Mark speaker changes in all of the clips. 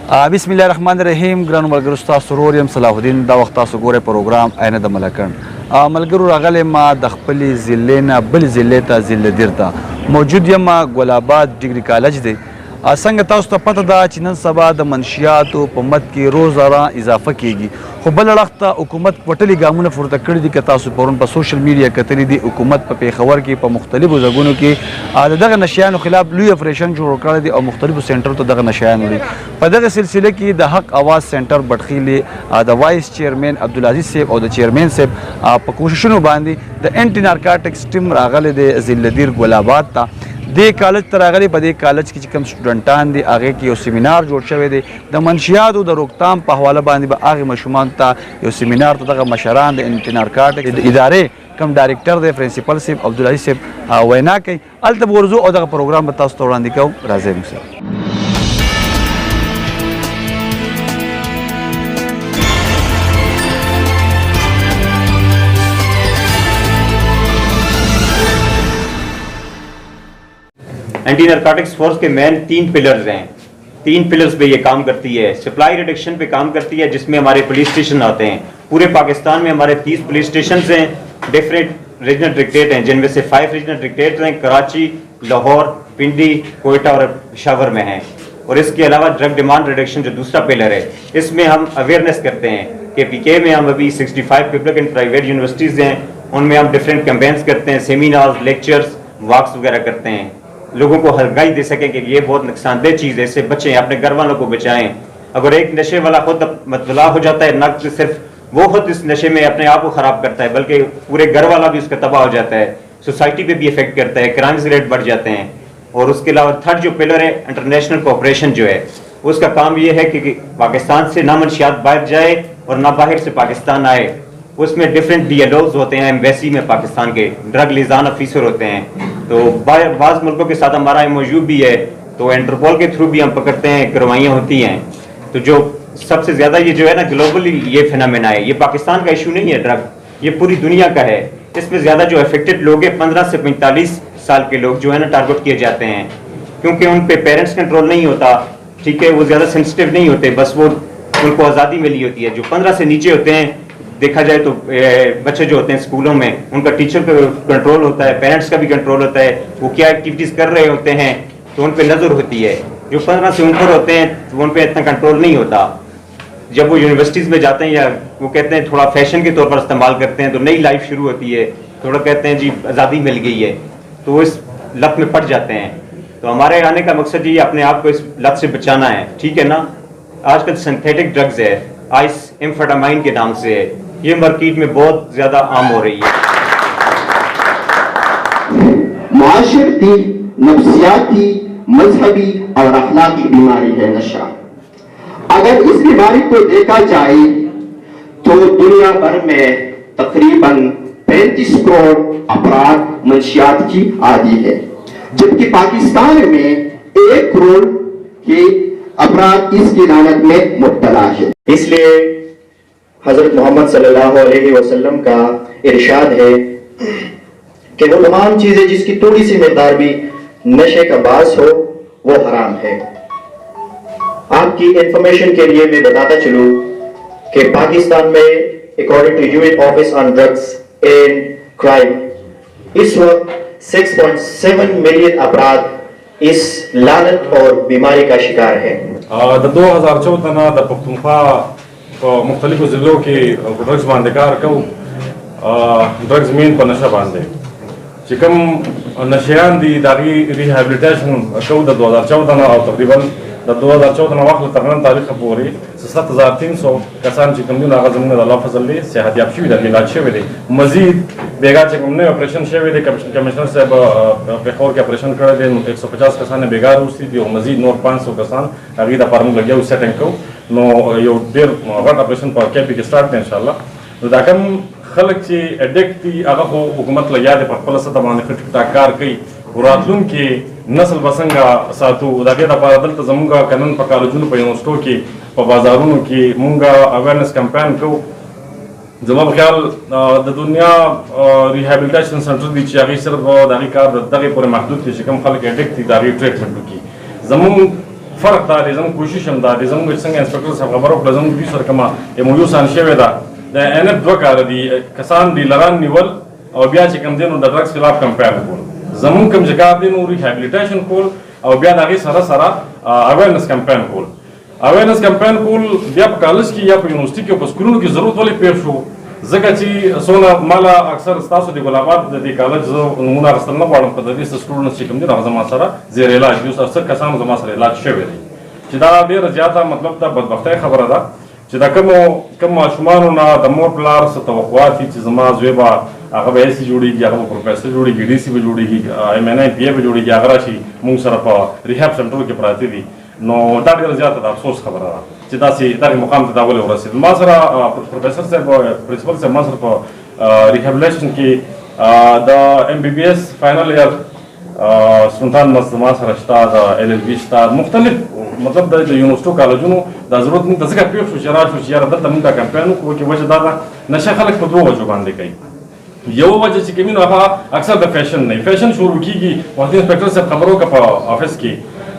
Speaker 1: بسم الله الرحمن الرحیم. ګرانو ملګرو ستاسو ورور یم صلاح الدین. دا وخت تاسو ګورئ پروګرام عین د ملکن. ملګرو راغلی ما د خپلې ضلع نه بل ضلع ته ضلع دیر ته موجود یم. ګل آباد ډیګري کالج دی. څنګه تاسو ته پته ده چې نن سبا د منشیاتو په مد کې روزانه اضافه کیږي، خو بل اړخ ته حکومت پټلي ګامونه پورته کړي دي. که تاسو پرون په سوشل میډیا کتلي دي، حکومت په پیښور کې په مختلفو ځایونو کې د دغه نشیانو خلاف لوی اپریشن جوړ کړی دی او مختلفو سنټرو ته دغه نشیان وړي. په دغه سلسله کې د حق اواز سنټر بټخیلې د وایس چیرمین عبدالعزیز صاحب او د چیرمین صاحب په کوششونو باندې د انټي نارکاټکس ټیم راغلی دی ضلع دیر ګل آباد ته. دې کالج ته راغلی. په دې کالج کې چې کوم سټوډنټان دي هغې کې یو سیمینار جوړ شوی دی د منشیاتو د روکتام په حواله باندې. به هغې ماشومانو ته یو سیمینار ته دغه مشران د انټي نارکاټکس د ادارې کوم ډایرکټر دی پرنسپل صاحب عبدالعزیز صاحب وینا کوي. هلته به ورځو او دغه پروګرام به تاسو ته وړاندې کوو. راځئ موږ سره.
Speaker 2: اینٹی نارکوٹکس فورس کے مین 3 پلرز ہیں. 3 پلرز پہ یہ کام کرتی ہے. سپلائی ریڈکشن پہ کام کرتی ہے جس میں ہمارے پولیس اسٹیشن آتے ہیں. پورے پاکستان میں ہمارے 30 پولیس اسٹیشنز ہیں. ڈفرینٹ ریجنل ڈکٹیٹ ہیں جن میں سے 5 ریجنل ڈکٹیٹ ہیں کراچی، لاہور، پنڈی، کوئٹہ اور پشاور میں ہیں. اور اس کے علاوہ ڈرگ ڈیمانڈ ریڈکشن جو دوسرا پلر ہے، اس میں ہم اویئرنیس کرتے ہیں. کہ پی کے میں ہم ابھی 65 پبلک اینڈ پرائیویٹ یونیورسٹیز ہیں، ان میں ہم ڈفرینٹ کیمپینس کرتے ہیں، سیمینارز، لیکچرز، واکس وغیرہ کرتے ہیں. لوگوں کو ہرگاہی دے سکیں کہ یہ بہت نقصان دہ چیز ہے، اس سے بچیں، اپنے گھر والوں کو بچائیں. اگر ایک نشے والا خود مبتلا ہو جاتا ہے، نہ صرف وہ خود اس نشے میں اپنے آپ کو خراب کرتا ہے بلکہ پورے گھر والا بھی اس کا تباہ ہو جاتا ہے. سوسائٹی پہ بھی افیکٹ کرتا ہے، کرائمز ریٹ بڑھ جاتے ہیں. اور اس کے علاوہ تھرڈ جو پلر ہے انٹرنیشنل کوآپریشن جو ہے، اس کا کام یہ ہے کہ پاکستان سے نہ منشیات باہر جائے اور نہ باہر سے پاکستان آئے. اس میں ڈفرینٹ ڈی ایل اوز ہوتے ہیں ایمبیسی میں، پاکستان کے ڈرگ لیزان آفیسر ہوتے ہیں. تو بعض ملکوں کے ساتھ ہمارا ایم او یو بھی ہے، تو انٹرپول کے تھرو بھی ہم پکڑتے ہیں، کروائیاں ہوتی ہیں. تو جو سب سے زیادہ یہ جو ہے نا گلوبلی یہ فینامنا ہے، یہ پاکستان کا ایشو نہیں ہے ڈرگ، یہ پوری دنیا کا ہے. اس میں زیادہ جو افیکٹڈ لوگ ہیں 15 سے 45 سال کے لوگ جو ہے نا ٹارگٹ کیے جاتے ہیں، کیونکہ ان پہ پیرنٹس کنٹرول نہیں ہوتا. ٹھیک ہے، وہ زیادہ سینسٹیو نہیں ہوتے، بس وہ ان کو آزادی ملی ہوتی ہے. جو 15 سے نیچے ہوتے ہیں، دیکھا جائے تو بچے جو ہوتے ہیں اسکولوں میں، ان کا ٹیچر کا کنٹرول ہوتا ہے، پیرنٹس کا بھی کنٹرول ہوتا ہے، وہ کیا ایکٹیویٹیز کر رہے ہوتے ہیں تو ان پہ نظر ہوتی ہے. جو 15 سے اوپر ہوتے ہیں تو ان پہ اتنا کنٹرول نہیں ہوتا. جب وہ یونیورسٹیز میں جاتے ہیں یا وہ کہتے ہیں تھوڑا فیشن کے طور پر استعمال کرتے ہیں، تو نئی لائف شروع ہوتی ہے، تھوڑا کہتے ہیں جی آزادی مل گئی ہے، تو وہ اس لت میں پڑ جاتے ہیں. تو ہمارے آنے کا مقصد یہ اپنے آپ کو اس لت سے بچانا ہے. ٹھیک ہے نا. آج کل سنتھیٹک ڈرگز ہے، آئس ایمفیٹامائن کے نام سے ہے، یہ مارکیٹ میں بہت زیادہ عام ہو رہی ہے.
Speaker 3: معاشرتی، نفسیاتی، مذہبی اور اخلاقی بیماری ہے نشہ. اگر اس بیماری کو دیکھا جائے تو دنیا بھر میں تقریباً 35 کروڑ افراد منشیات کی عادی ہے، جبکہ پاکستان میں 1 کروڑ کے افراد اس کی لعنت میں مبتلا ہے. اس لیے حضرت محمد صلی اللہ علیہ وسلم کا ارشاد ہے کہ وہ تمام چیزیں جس کی تھوڑی سی مقدار بھی نشے کا باعث ہو وہ حرام ہے. آپ کی انفارمیشن کے لیے میں بتاتا چلوں کہ پاکستان میں اکارڈنگ ٹو یونین آفس آن ڈرگز اینڈ کرائم اس وقت 6.7 ملین افراد اس لعنت اور بیماری کا شکار ہیں.
Speaker 4: 2014 نه د پښتونخوا په مختلفو ضلعو کې ډرګز باندې کار کوو. ډرګز مین په نشه باندې چې کوم نشیان دي د هغې ریهابلیټیشن کوو د 2014 نه، او تقریبا د 2014 نه وخت تر نن تاریخه پورې 7300 کسان چې کوم دي هغه زموږ د الله فضل دی صحتیاب شوي دي، علاج شوي دي. مزید بیګا چې کوم نوی اپریشن شوی دی، کمشنر صاحب پېښور کې اپریشن کړی دی، 150 کسان یې بیګا راوستي دي او مزید نور 500 کسان هغې دپاره موږ لګیا یو سیټینګ کوو. نو یو ډېر غټ اپریشن په کې کې سټارټ دی انشاءالله. نو دا کوم خلک چې اډیکټ دي هغه خو حکومت لګیا دی په خپله سطح باندې ښه ټیک ټاک کار کوي. راتلونکي نسل به څنګه ساتو، د هغې دپاره دلته زموږ که نن په کالجونو په یونیورسټو کې په بازارونو کې موږ اویرنس کمپین کوو. زما په خیال د دنیا ریهابلیټیشن سنټر دي چې هغې صرف د هغې کار د دغې پورې محدود دي چې کوم خلک اډیکټ دي د هغې ټریټمنټ وکړي. زموږ فرق دا دی زموږ کوشش هم دا دی زموږ څنګه انسپکټر صاحب خبرو کړه زموږ دوی سره کومه MOU سان شوې ده د NF 2 کار دي کسان ډیلران نیول او بیا چې کوم دینو د ډرګس خلاف کمپاین کول زموږ کوم ځکه دینو ریهابلیټیشن کول او بیا د هغې سره سره اویرنس کمپاین کول اویرنس کمپاین کول بیا په کالج کې یا په یونیورسټي کې او په سکولونو کې ضرورت ولې پیښ شو ځکه چې څونه مالا اکثر ستاسو د ګل آباد د دې کالج زه نمونه اخیستل نه غواړم په د دې سټوډنټس چې کوم دي هغه زما سره زیر علاج دي اوس اکثر کسانو زما سره علاج شوی دی چې دا ډېره زیاته مطلب د بدبختۍ خبره ده چې دا کوم ماشومانو نه د مور پلار څه توقعات دي چې زما زوی به هغه به ایسي جوړېږي هغه به پروفیسر جوړېږي DC به جوړېږي MNI PA به جوړېږي هغه راشي موږ سره په ریهاب سنټرو کې پراته دي نو دا ډېره زیاته د افسوس خبره ده چې دغه مقام ته دا ولې ورسېد ما سره پروفیسر صاحب پرنسپل صاحب ما سره په ریهابلیټیشن کې د MBBS فاینل ایئر سلطان ما سره شته د LLB شته مختلف مطلب د یونیورسټو کالجونو دا ضرورت موږ ته ځکه پېښ شو چې راشو چې یاره دلته موږ دا کمپاین وکړو چې وجه دا ده نشه خلک په دوو وجو باندې کوي یو وجه چې کوي نو هغه اکثر د فیشن نه فیشن شروع کېږي وخت انسپکټر صاحب خبرو که په آفس کې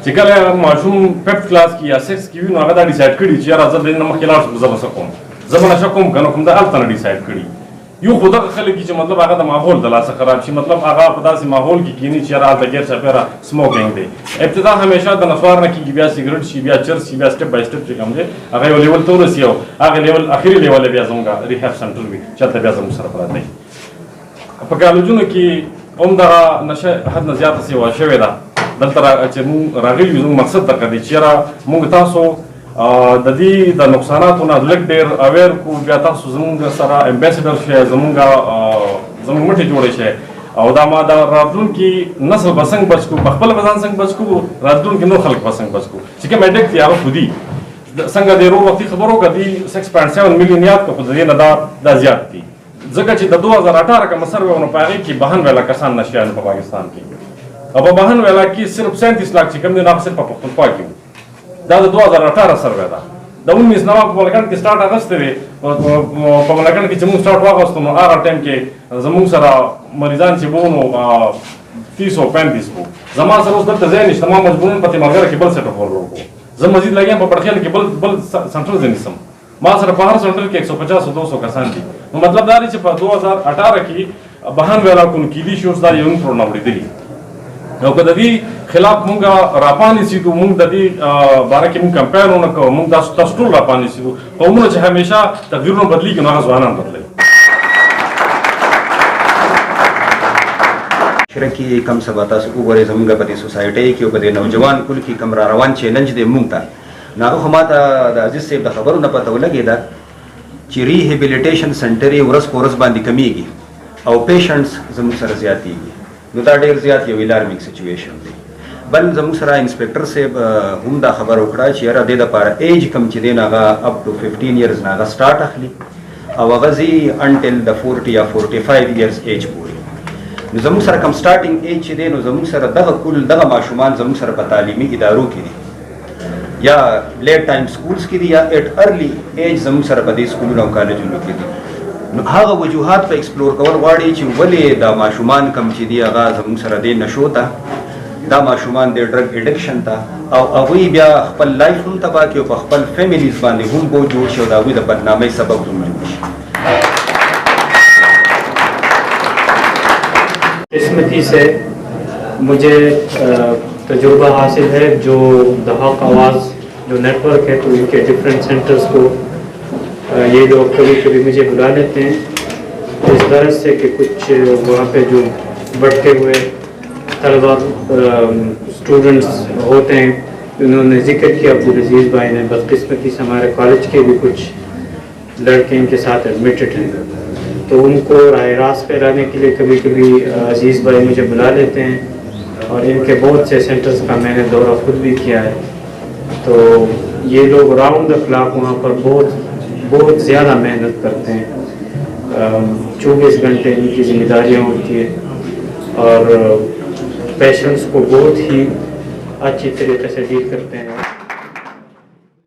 Speaker 4: چې کله ماشوم 5th کلاس کې یا 6th کې وي نو هغه دا ډیسایډ کړي چې یاره زه د دې نه مخکې لاړ شم زه به څه کوم زه به نشه کوم که نه کوم دا هلته نه ډیسایډ کړي یو خو دغه خلک چې مطلب هغه د ماحول د لاسه خراب شي مطلب هغه په داسې ماحول کې کښېني چې یاره هلته ګیر چاپېره سموکینګ دی ابتدا همیشه د نسوار نه کېږي بیا سګرټ شي بیا چرس شي بیا سټپ بای سټپ چې کوم دی هغه یو لیول ته ورسي او هغه لیول اخري لیول بیا زموږ ریهاب سنټر وي چې هلته بیا زموږ سره پراته وي په کالجونو کې هم دغه نشه حد نه زیاته سیوا شوې ده دلته چې موږ راغلي یو زموږ مقصد دغه دی چې یاره موږ تاسو د دې د نقصاناتو نه لږ ډېر اویر کړو بیا تاسو زموږ سره امبیسډر شئ زموږ مټې جوړې شئ او دا ما د راتلونکي نسل به څنګه بچ کړو په خپله به ځان څنګه بچ کړو راتلونکي نور خلک به څنګه بچ کړو چې کوم اډکټ دي هغه خو دي څنګه د روغ وختي خبرو که دي 6.7 میلیون یاد کړو خو د دې نه دا زیات دي ځکه چې د 2018 کومه سروې و نو په هغې کې 52 ویله کسان نشیان په پاکستان کې او په 52 ویله کې صرف 37 لاک چې کوم دي نو هغه صرف په پښتونخوا کې وو دا د 2018 سروې ده د 19 نوه په ملکن کې سټارټ اخیستې وې په ملکن کې چې موږ سټارټ واخیستو نو هغه ټایم کې زموږ سره مریضان چې وو نو 30 او 35 وو زما سره اوس دلته ځای نشته ما مجبورن په تیمارګره کې بل سیټ اپ ورکړو زه مزید لګیم په بړخیل کې بل سنټر ځای نیسم ما سره په هر سنټر کې 150 او 200 کسان دي نو مطلب دا دی چې په 2018 کې 52 ویلا کون کېدي شي اوس دا یو پروګرام وړېدلی نو که د دې خلاف مونږ راپانیسېدو مونږ د دې باره کې مونږ کمپاین ونه کوو مونږ تاسو ټول راپانیسېدو قومونه چې همیشه تقدیرونه بدلېږي نو هغه ځوانان بدلوي
Speaker 5: شرک کې کم سبا تاسو وګورئ زموږ په دې سوسایټۍ کې او په دې نوجوان کل کې کم را روان چیلنج دی مونږ ته نو هغه خو ماته د عزیز صاحب د خبرو نه پته ولګېده چې ریهیبلیټیشن سنټر یې ورځ په ورځ باندې کمیږي او پیشنټس زموږ سره زیاتېږي نو دا ډېر زیات یو الارمینګ سچویشن دی بل زموږ سره انسپکټر صاحب هم دا خبره وکړه چې یاره دې دپاره ایج کم چې دی نو هغه اپ ټو 15 ایرز نه هغه سټارټ اخلي او هغه ځي انټل د 40 یا 45 ایرز ایج پورې نو زموږ سره کم سټارټینګ ایج چې دی نو زموږ سره دغه کل دغه ماشومان زموږ سره په تعلیمي ادارو کې دي یا لیټ ټایم سکولز کې دي یا ایټ ارلی ایج زموږ سره په دې سکولونو او کالجونو کې دي نو هغه وجوهات په ایکسپلور کول غواړي چې ولې دا ماشومان کم چې دي هغه زموږ سره دی نشو ته دا ماشومان دی ډرګ ایډکشن ته او هغوی بیا خپل لایف هم تباه کړي او په خپل فیملیز باندې هم بوج جوړ شي او د هغوی د بدنامۍ سبب هم جوړ شي
Speaker 6: قسمتی سے مجھے تجربہ حاصل ہے جو دی حق آواز جو نیٹ ورک ہے تو ان کے ڈفرینٹ سینٹرز کو یہ لوگ کبھی کبھی مجھے بلا لیتے ہیں اس غرض سے کہ کچھ وہاں پہ جو بڑھتے ہوئے طلبا اسٹوڈنٹس ہوتے ہیں انہوں نے ذکر کیا عبدالعزیز بھائی نے بدقسمتی سے ہمارے کالج کے بھی کچھ لڑکے ان کے ساتھ ایڈمیٹڈ ہیں تو ان کو راہ راست پہ لانے کے لیے کبھی کبھی عزیز بھائی مجھے بلا لیتے ہیں اور ان کے بہت سے سینٹرز کا میں نے دورہ خود بھی کیا ہے تو یہ لوگ راؤنڈ دا کلاک وہاں پر بہت زیادہ محنت کرتے ہیں 24 گھنٹے ان کی ذمہ داریاں ہوتی ہیں اور پیشنٹس کو بہت ہی اچھی طریقے سے ڈیل کرتے ہیں